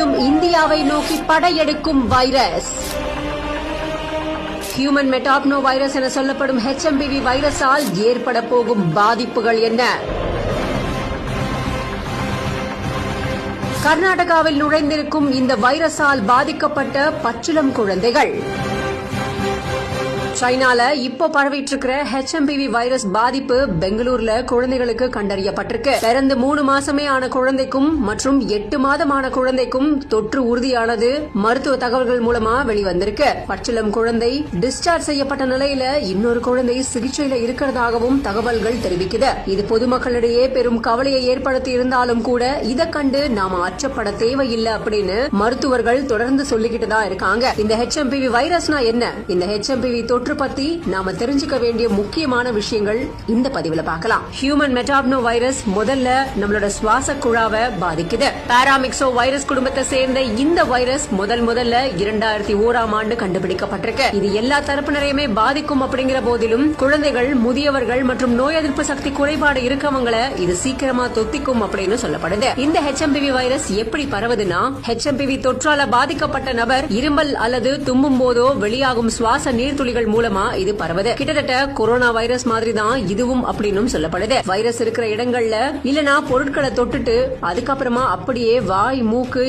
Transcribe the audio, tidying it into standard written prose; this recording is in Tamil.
மீண்டும் இந்தியாவை நோக்கி படையெடுக்கும் வைரஸ். ஹியூமன் மெட்டாப்னோ வைரஸ் என சொல்லப்படும் HMPV வைரஸால் ஏற்பட போகும் பாதிப்புகள் என்ன? கர்நாடகாவில் நுழைந்திருக்கும் இந்த வைரஸால் பாதிக்கப்பட்ட பச்சிளம் குழந்தைகள். சைனால இப்போ பரவிட்டு இருக்கிற HMPV வைரஸ் பாதிப்பு பெங்களூர்ல குழந்தைகளுக்கு கண்டறியப்பட்டிருக்கு. பிறந்து 3 மாசமே ஆன குழந்தைக்கும் மற்றும் 8 மாதமான குழந்தைக்கும் தொற்று உறுதியானது மருத்துவ தகவல்கள் மூலமா வெளிவந்திருக்கு. பச்சிளம் குழந்தை டிஸ்சார்ஜ் செய்யப்பட்ட நிலையில இன்னொரு குழந்தை சிகிச்சையில இருக்கிறதாகவும் தகவல்கள் தெரிவிக்குது. இது பொதுமக்களிடையே பெரும் கவலையை ஏற்படுத்தி இருந்தாலும் கூட இதை கண்டு நாம அச்சப்பட தேவையில்லை அப்படின்னு மருத்துவர்கள் தொடர்ந்து சொல்லிக்கிட்டு தான் இருக்காங்க. இந்த HMPV வைரஸ்னா என்ன? இந்த HMPV தொற்று பத்தி நாம தெரிஞ்சுக்க வேண்டிய முக்கியமான விஷயங்கள் இந்த பதிவுல பார்க்கலாம். ஹியூமன் மெட்டாப்னோ வைரஸ் முதல்ல நம்மளோட சுவாச குழாவை பாதிக்குது. பாராமிக்சோ வைரஸ் குடும்பத்தை சேர்ந்த இந்த வைரஸ் முதல்ல 2001ஆம் ஆண்டு கண்டுபிடிக்கப்பட்டிருக்கு. இது எல்லா தரப்பினரையுமே பாதிக்கும் அப்படிங்கிற போதிலும் குழந்தைகள், முதியவர்கள் மற்றும் நோய் எதிர்ப்பு சக்தி குறைபாடு இருக்கவங்களை இது சீக்கிரமா தொத்திக்கும் அப்படின்னு சொல்லப்படுது. இந்த HMPV வைரஸ் எப்படி பரவுதுன்னா, HMPV தொற்றால பாதிக்கப்பட்ட நபர் இருமல் அல்லது தும்பும் போதோ வெளியாகும் சுவாச நீர்த்துளிகள் மூலமா இது பரவுது. கிட்டத்தட்ட கொரோனா வைரஸ் மாதிரி தான் இதுவும் அப்படின்னு சொல்லப்படுது. வைரஸ் இருக்கிற இடங்கள்ல இல்லனா பொருட்களை தொட்டுட்டு அதுக்கப்புறமா அப்படியே வாய், மூக்கு